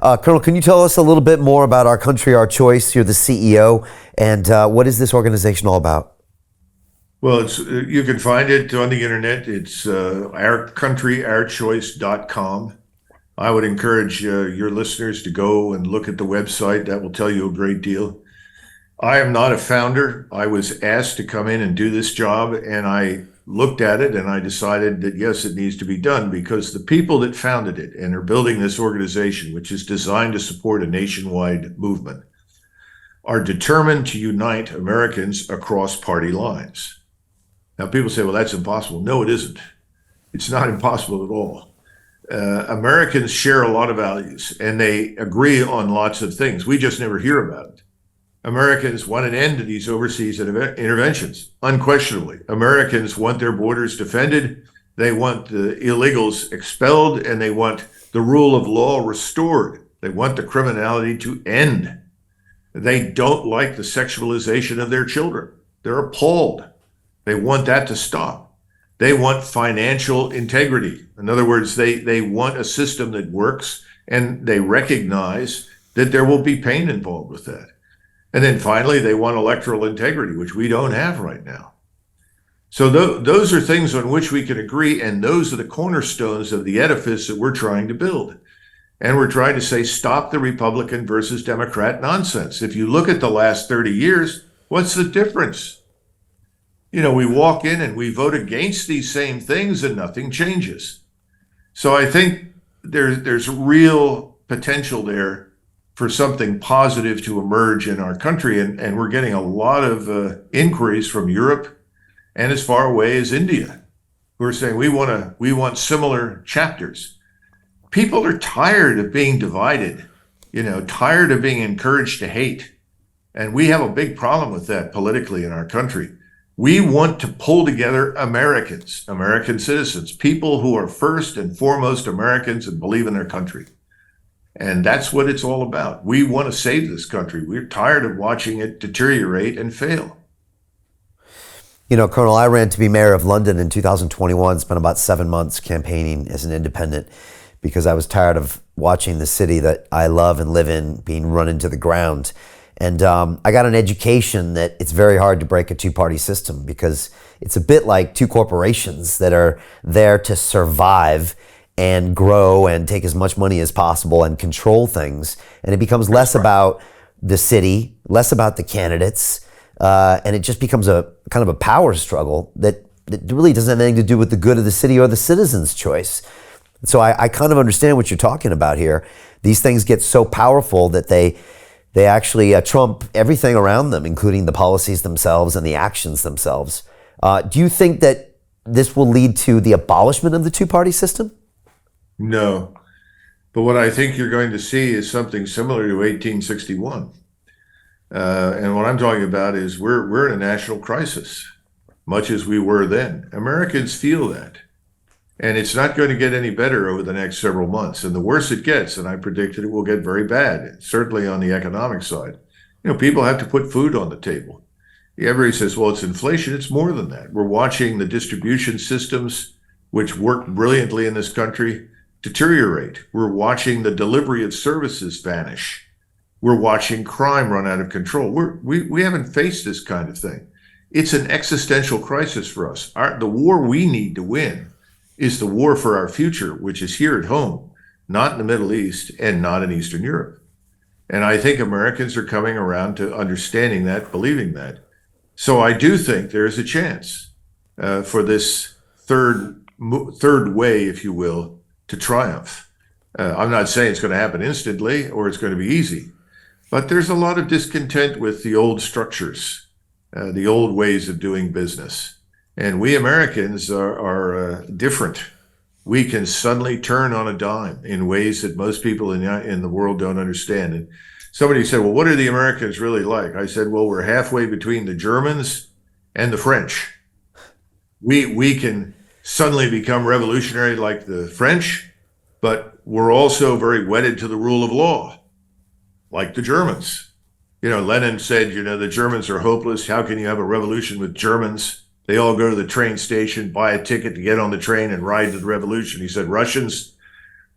Colonel, can you tell us a little bit more about Our Country, Our Choice? You're the CEO, and what is this organization all about? Well, you can find it on the internet. It's ourcountryourchoice.com. I would encourage your listeners to go and look at the website. That will tell you a great deal. I am not a founder. I was asked to come in and do this job, and I looked at it and I decided that, yes, it needs to be done because the people that founded it and are building this organization, which is designed to support a nationwide movement, are determined to unite Americans across party lines. Now, people say, well, that's impossible. No, it isn't. It's not impossible at all. Americans share a lot of values and they agree on lots of things. We just never hear about it. Americans want an end to these overseas interventions, unquestionably. Americans want their borders defended. They want the illegals expelled, and they want the rule of law restored. They want the criminality to end. They don't like the sexualization of their children. They're appalled. They want that to stop. They want financial integrity. In other words, they want a system that works, and they recognize that there will be pain involved with that. And then finally, they want electoral integrity, which we don't have right now. So those are things on which we can agree, and those are the cornerstones of the edifice that we're trying to build. And we're trying to say, stop the Republican versus Democrat nonsense. If you look at the last 30 years, what's the difference? You know, we walk in and we vote against these same things and nothing changes. So I think there's real potential there for something positive to emerge in our country. And we're getting a lot of inquiries from Europe and as far away as India, who are saying we want similar chapters. People are tired of being divided, tired of being encouraged to hate. And we have a big problem with that politically in our country. We want to pull together Americans, American citizens, people who are first and foremost Americans and believe in their country. And that's what it's all about. We want to save this country. We're tired of watching it deteriorate and fail. You know, Colonel, I ran to be mayor of London in 2021, spent about 7 months campaigning as an independent because I was tired of watching the city that I love and live in being run into the ground. And I got an education that it's very hard to break a two-party system because it's a bit like two corporations that are there to survive and grow and take as much money as possible and control things. And it becomes less about the city, less about the candidates, and it just becomes a kind of a power struggle that really doesn't have anything to do with the good of the city or the citizens' choice. So I kind of understand what you're talking about here. These things get so powerful that they actually trump everything around them, including the policies themselves and the actions themselves. Do you think that this will lead to the abolishment of the two-party system? No. But what I think you're going to see is something similar to 1861. And what I'm talking about is we're in a national crisis, much as we were then. Americans feel that. And it's not going to get any better over the next several months. And the worse it gets, and I predicted it will get very bad, certainly on the economic side. People have to put food on the table. Everybody says, well, it's inflation. It's more than that. We're watching the distribution systems, which work brilliantly in this country, deteriorate. We're watching the delivery of services vanish. We're watching crime run out of control. We haven't faced this kind of thing. It's an existential crisis for us. The war we need to win is the war for our future, which is here at home, not in the Middle East and not in Eastern Europe. And I think Americans are coming around to understanding that, believing that. So I do think there is a chance for this third way, if you will, to triumph. I'm not saying it's going to happen instantly or it's going to be easy, but there's a lot of discontent with the old structures, the old ways of doing business. And we Americans are different. We can suddenly turn on a dime in ways that most people in the world don't understand. And somebody said, well, what are the Americans really like? I said, well, we're halfway between the Germans and the French. We can suddenly become revolutionary like the French, but we're also very wedded to the rule of law, like the Germans. Lenin said, the Germans are hopeless. How can you have a revolution with Germans? They all go to the train station, buy a ticket to get on the train and ride to the revolution. He said, Russians,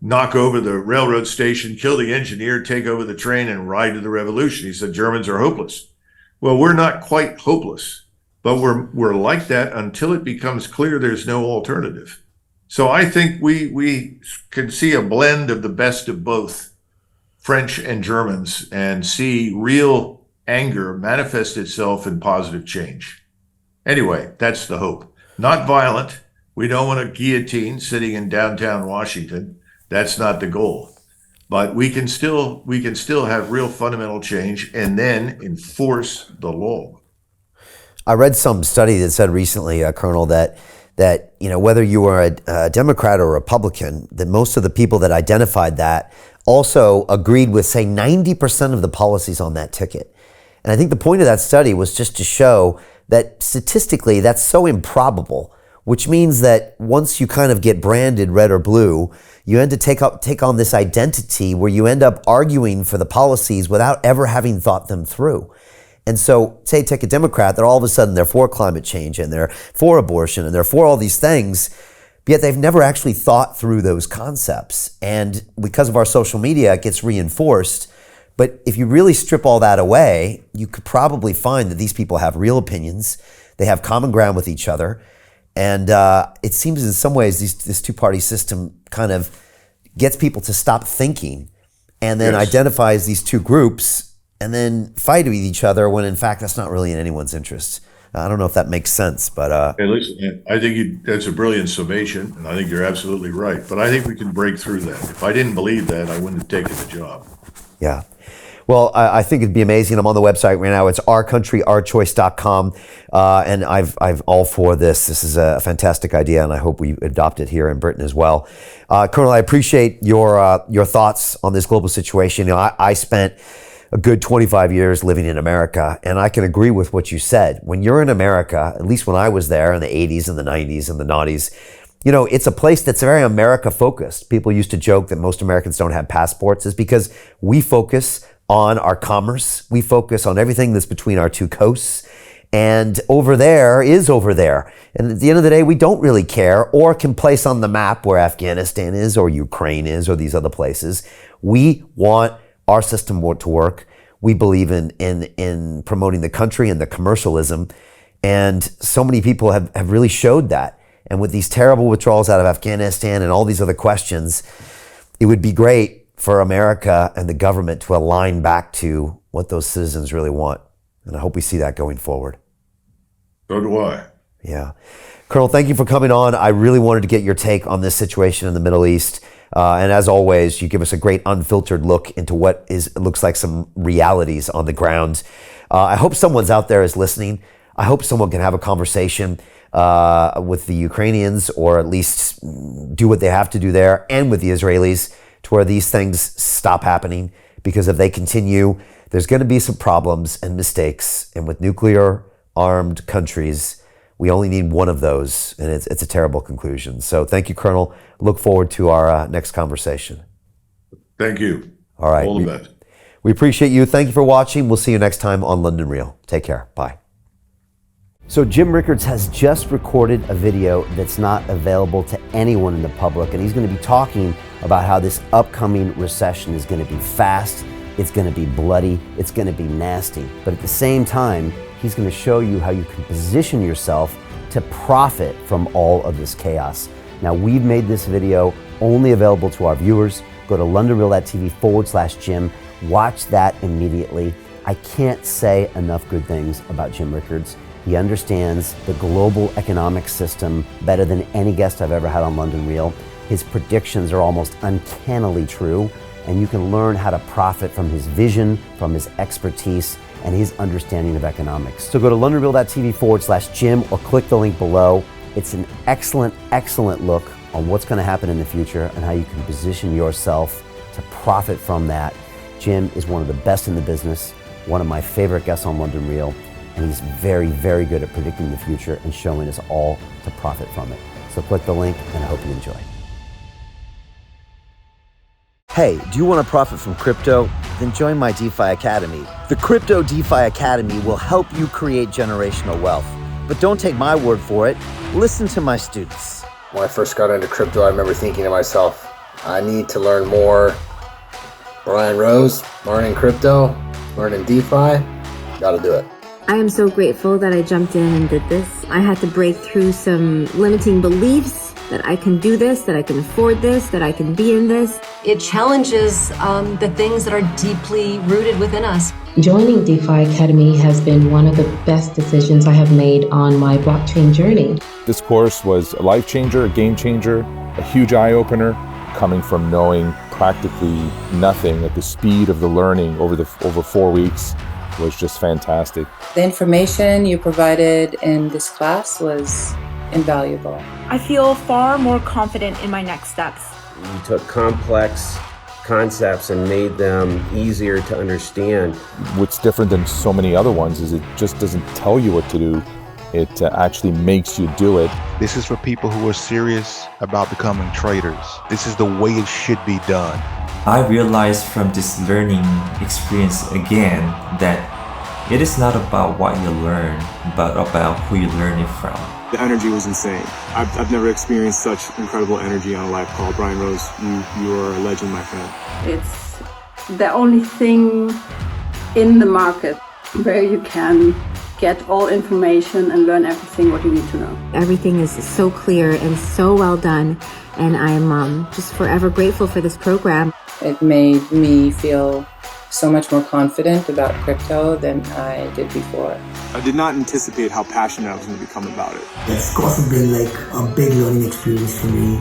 knock over the railroad station, kill the engineer, take over the train, and ride to the revolution. He said Germans are hopeless. Well, we're not quite hopeless, but we're like that until it becomes clear there's no alternative. So I think we can see a blend of the best of both French and Germans and see real anger manifest itself in positive change. Anyway, that's the hope. Not violent. We don't want a guillotine sitting in downtown Washington. That's not the goal. But we can still have real fundamental change and then enforce the law. I read some study that said recently, Colonel, that whether you were a Democrat or a Republican, that most of the people that identified that also agreed with, say, 90% of the policies on that ticket. And I think the point of that study was just to show that statistically that's so improbable, which means that once you kind of get branded red or blue, you end to take on this identity where you end up arguing for the policies without ever having thought them through. And so, say, take a Democrat, they're all of a sudden they're for climate change and they're for abortion and they're for all these things, but yet they've never actually thought through those concepts. And because of our social media, it gets reinforced. But if you really strip all that away, you could probably find that these people have real opinions. They have common ground with each other. And it seems in some ways this two-party system kind of gets people to stop thinking and then identifies these two groups and then fight with each other when in fact that's not really in anyone's interest. I don't know if that makes sense, but... Hey, listen, I think that's a brilliant summation, and I think you're absolutely right. But I think we can break through that. If I didn't believe that, I wouldn't have taken the job. Yeah. Well, I think it'd be amazing. I'm on the website right now. It's ourcountry.ourchoice.com. And I've all for this. This is a fantastic idea, and I hope we adopt it here in Britain as well. Colonel, I appreciate your thoughts on this global situation. You know, I spent a good 25 years living in America, and I can agree with what you said. When you're in America, at least when I was there in the 80s and the 90s and the noughties, you know, it's a place that's very America focused. People used to joke that most Americans don't have passports. It's because we focus on our commerce. We focus on everything that's between our two coasts. And over there is over there. And at the end of the day, we don't really care or can place on the map where Afghanistan is or Ukraine is or these other places. We want our system to work. We believe in promoting the country and the commercialism. And so many people have really showed that. And with these terrible withdrawals out of Afghanistan and all these other questions, it would be great for America and the government to align back to what those citizens really want. And I hope we see that going forward. So do I. Yeah. Colonel, thank you for coming on. I really wanted to get your take on this situation in the Middle East. And as always, you give us a great unfiltered look into what looks like some realities on the ground. I hope someone's out there is listening. I hope someone can have a conversation with the Ukrainians, or at least do what they have to do there, and with the Israelis, to where these things stop happening. Because if they continue, there's going to be some problems and mistakes. And with nuclear armed countries, we only need one of those, and it's a terrible conclusion. So thank you, Colonel. Look forward to our next conversation. Thank you. All right. All the best. We appreciate you. Thank you for watching. We'll see you next time on London Real. Take care. Bye. So Jim Rickards has just recorded a video that's not available to anyone in the public, and he's going to be talking about how this upcoming recession is going to be fast, it's going to be bloody, it's going to be nasty. But at the same time, he's going to show you how you can position yourself to profit from all of this chaos. Now, we've made this video only available to our viewers. Go to londonreal.tv/Jim. Watch that immediately. I can't say enough good things about Jim Rickards. He understands the global economic system better than any guest I've ever had on London Real. His predictions are almost uncannily true, and you can learn how to profit from his vision, from his expertise, and his understanding of economics. So go to londonreal.tv/Jim or click the link below. It's an excellent, excellent look on what's going to happen in the future and how you can position yourself to profit from that. Jim is one of the best in the business, one of my favorite guests on London Real, and he's very, very good at predicting the future and showing us all to profit from it. So click the link, and I hope you enjoy. Hey, do you want to profit from crypto? Then join my DeFi Academy. The Crypto DeFi Academy will help you create generational wealth. But don't take my word for it. Listen to my students. When I first got into crypto, I remember thinking to myself, I need to learn more. Brian Rose, learning crypto, learning DeFi, gotta do it. I am so grateful that I jumped in and did this. I had to break through some limiting beliefs that I can do this, that I can afford this, that I can be in this. It challenges the things that are deeply rooted within us. Joining DeFi Academy has been one of the best decisions I have made on my blockchain journey. This course was a life changer, a game changer, a huge eye-opener, coming from knowing practically nothing at the speed of the learning over 4 weeks was just fantastic. The information you provided in this class was invaluable. I feel far more confident in my next steps. You took complex concepts and made them easier to understand. What's different than so many other ones is it just doesn't tell you what to do. It actually makes you do it. This is for people who are serious about becoming traders. This is the way it should be done. I realized from this learning experience again that it is not about what you learn, but about who you learn it from. The energy was insane. I've never experienced such incredible energy on a live call. Brian Rose, you are a legend, my friend. It's the only thing in the market where you can get all information and learn everything what you need to know. Everything is so clear and so well done, and I'm just forever grateful for this program. It made me feel so much more confident about crypto than I did before. I did not anticipate how passionate I was going to become about it. It's also been like a big learning experience for me,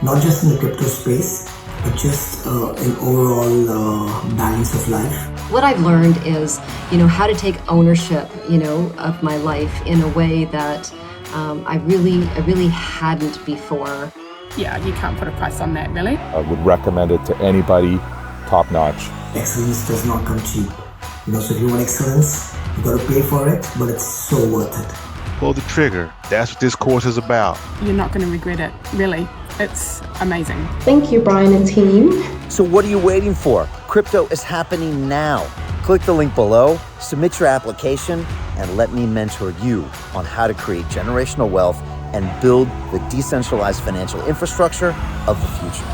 not just in the crypto space, but just in overall balance of life. What I've learned is, how to take ownership, of my life in a way that I really hadn't before. Yeah, you can't put a price on that, really. I would recommend it to anybody, top notch. Excellence does not come cheap. So if you want excellence, you got to pay for it, but it's so worth it. Pull the trigger. That's what this course is about. You're not going to regret it, really. It's amazing. Thank you, Brian and team. So what are you waiting for? Crypto is happening now. Click the link below, submit your application, and let me mentor you on how to create generational wealth and build the decentralized financial infrastructure of the future.